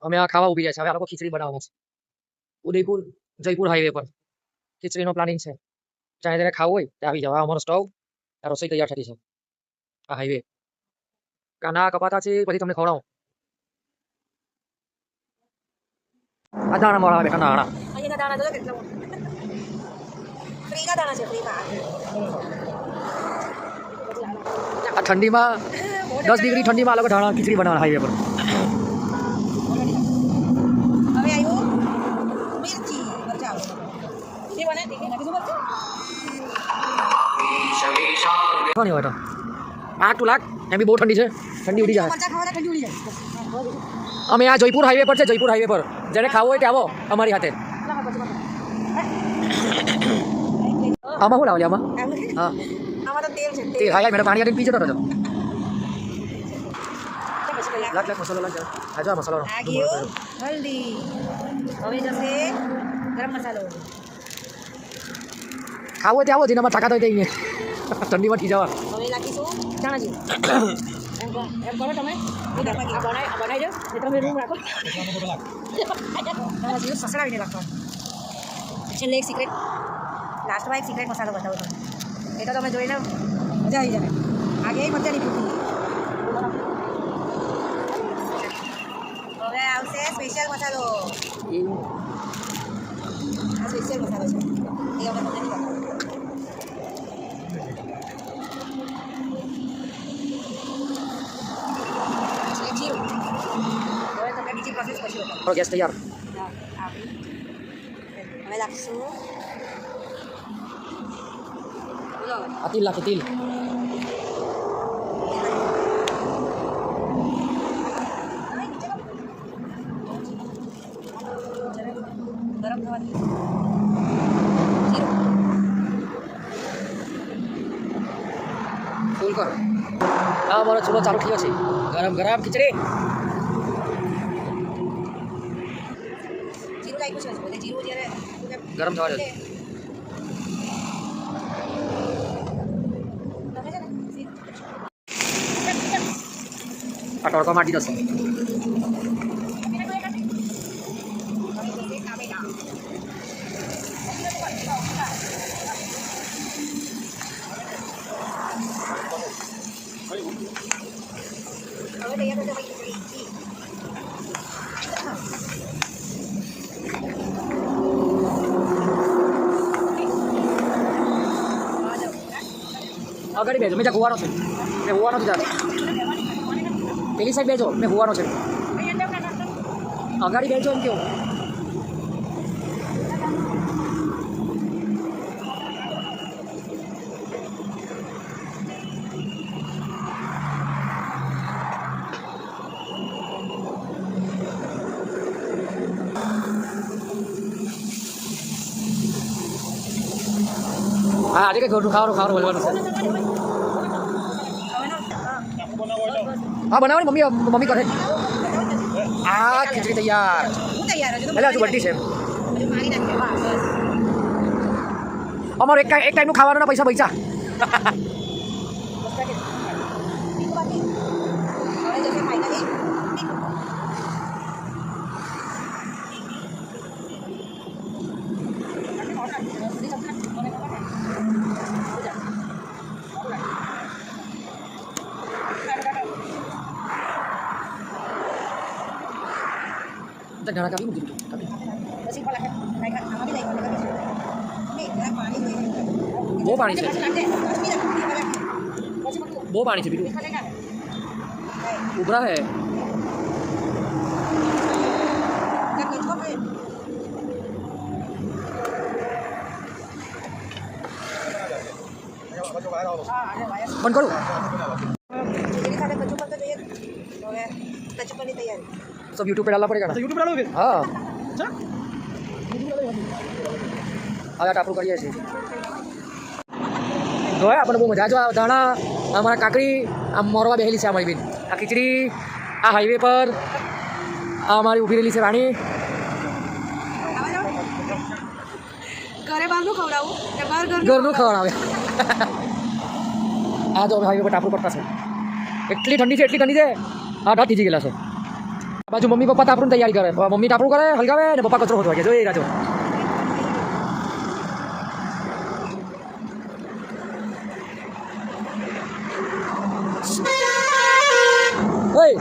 અમે આ ખાવા ઉભી રહ્યા છે હવે આ લોકો ખીચડી બનાવવાના છે ઉદયપુર જયપુર હાઈવે પર ખીચડીનો પ્લાનિંગ છે જ્યાં તેને ખાવું હોય ત્યાં આવી જાવ આ અમારો સ્ટવ આ રસોઈ તૈયાર થતી છે આ હાઈવે કાના કપાતા છે પછી તમને ખવડાવું આ દાણા મળવા બેઠા દાણા અહીંના દાણા જો કેટલા ફ્રીના દાણા છે ફ્રીમાં આ ઠંડીમાં 10 ડિગ્રી ઠંડીમાં આ લોકો ધાણા ખીચડી બનાવવાના હાઈવે પર હવે આવ્યું મિર્ચી મરચાં તે બને તે નાખી દો મરચાં કોની હોય તો આગ તું લાગ એમ બી બહુ ઠંડી છે ઠંડી ઉડી જાય મરચાં ખાવાના ઠંડી ઉડી જાય અમે આ જયપુર હાઈવે પર છે જયપુર હાઈવે પર જેને ખાવું હોય તે આવો અમારી હાથે આમાં શું લાવલી આમાં હા આમાં તો તેલ છે તે હા મેડમ પાણી આપીને પી જતો હતો પછી લાગ મસાલો લાગ હા જો મસાલો આ ગયું હલ્દી હવે જશે ગરમ મસાલો ખાવું હોય તે આવો જેનામાં તાકાત હોય તે અહીંયા ઠંડીમાં ઠી જવા હવે નાખીશું ધાણાજી એમ કરો તમે બનાવી દો એ તમે રૂમ રાખો ધાણાજી સસડાવીને રાખવાનું છેલ્લે એક સિક્રેટ લાસ્ટમાં એક સિક્રેટ મસાલો બતાવો તમે એ તો તમે જોઈને મજા આવી જાય આગે મજા નહીં પૂછતી હવે આવશે સ્પેશિયલ મસાલો આ સ્પેશિયલ મસાલો છે એ અમે તમને બતાવો જીરું હવે તમને બીજી પ્રોસેસ પછી બતાવો ગેસ તૈયાર હવે લાગશું આ તિલ નાખે તિલ ગરમ થવાની જીરું ફૂલ કર હા અમારો ચૂલો ચાલુ થયો છે ગરમ ગરમ ખીચડી જીરું લાગ્યું છે એટલે જીરું જ્યારે ગરમ થવા દે આ તડકો માટી દો હવે તૈયાર થશે ભાઈ ખીચડી આગળ બેજો મેં હોવાનો છે મેં હોવાનો છે જાતે પેલી સાઈડ બેજો મેં હોવાનો છે આગળ બેજો એમ કેવું હા આજે કઈ ઘરનું ખાવાનું બોલવાનું છે હા બનાવવાની મમ્મી કરે આ ખીચડી તૈયાર હું તૈયાર છું એટલે હજુ બધી છે બધું પાણી નાખ્યું બસ અમારો એક ટાઈમનું ખાવાના પૈસા પૈસા હવે જશે ફાઇનલી ધાણા કાપી મૂકી પછી આમાં બી લઈ પાણી બહુ પાણી છે બહુ પાણી છે બીજું ઉભરા હે બંધ કરું सब यूट्यूब पे डालना पड़ेगा ना यूट्यूब डालोगे हाँ अच्छा હવે ટાપરું કરીએ છીએ જોયા આપણને બહુ મજા જો ધાણા અમારા કાકડી આમ મોરવા બેહેલી છે અમારી બેન આ ખીચડી આ હાઈવે પર આ અમારી ઊભી રહેલી છે રાણી ઘરે બહારનું ખવડાવું કે બહાર ઘરનું ખવડાવે આ જો હાઈવે પર ટાપરું પડતા છે એટલી ઠંડી છે હા ઢા થીજી ગયેલા છે બાજુ મમ્મી પપ્પા તાપરું તૈયારી કરે મમ્મી તાપરું કરે હલગાવે ને પપ્પા કચરો હોતવા કે જોઈ રાજો ઓય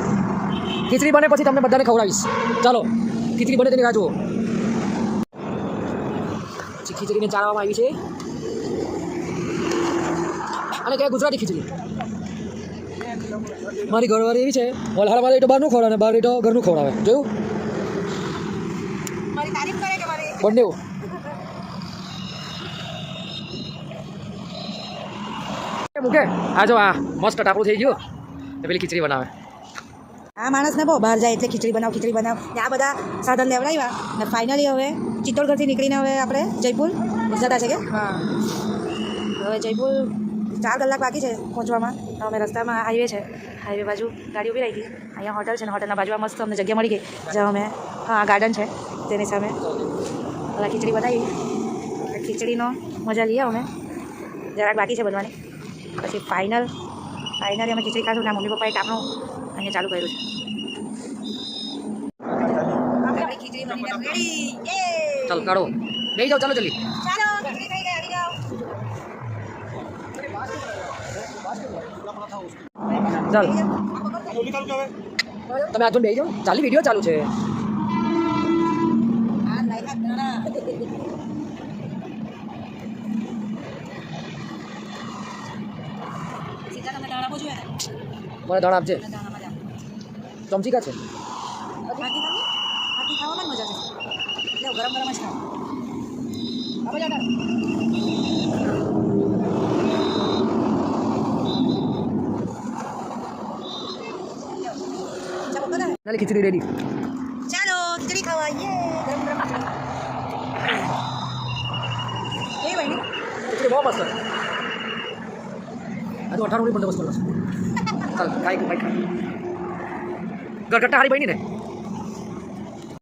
ખીચડી બને પછી તમને બધાને ખવડાવીશ ચાલો ખીચડી બને તેની રાહ જુઓ ખીચડીને ચાળવામાં આવી છે અને કહેવાય ગુજરાતી ખીચડી મારી ઘરવાળી એવી છે વલહાડમાં તો બહારનું ખવડાવે બહાર તો ઘરનું ખવડાવે જોયું મારી તારીફ કરે કે મારી બંને મૂકે આ જો આ મસ્ત ટાપરું થઈ ગયું ને પેલી ખીચડી બનાવે આ માણસને બહુ બહાર જાય એટલે ખીચડી બનાવ ને આ બધા સાધન લેવડાવ્યા ને ફાઇનલી હવે ચિત્તોડગઢથી નીકળીને હવે આપણે જયપુર જતા છે કે હા હવે જયપુર 4 કલાક બાકી છે પહોંચવામાં તો અમે રસ્તામાં હાઈવે બાજુ ગાડી ઊભી રાખી અહીંયા હોટલ છે ને હોટલના બાજુમાં મસ્ત અમને જગ્યા મળી ગઈ જ્યાં અમે હા ગાર્ડન છે તેની સામે હવે ખીચડી બનાવી ખીચડીનો મજા લઈએ અમે જરાક બાકી છે બનવાની પછી ફાઇનલી અમે ખીચડી ખાધું ને મમ્મી પપ્પાએ ટાપનું અહીંયા ચાલુ કર્યું છે ખીચડી બનીને રેડી ચાલ કાઢો બેસી જાઓ ચાલો જલ્દી ચાલો ખીચડી થઈ ગઈ આવી જાઓ ચાલ તમે આજુ બેસી જાઓ ચાલી વિડીયો ચાલુ છે મને દાણા આપજે ચમચી કા છે ખાવામાં મજા છે ગરમ ગરમ જ ખાઓ ચાલી ખીચડી રેડી ચાલો ખીચડી ખાવા ગરમ ગરમ એ ભાઈ ખીચડી બહુ મસ્ત આ તો 18 બંદોબસ્ત કરો ચાલ ખાઈ ગરગટ્ટા હારી બની ને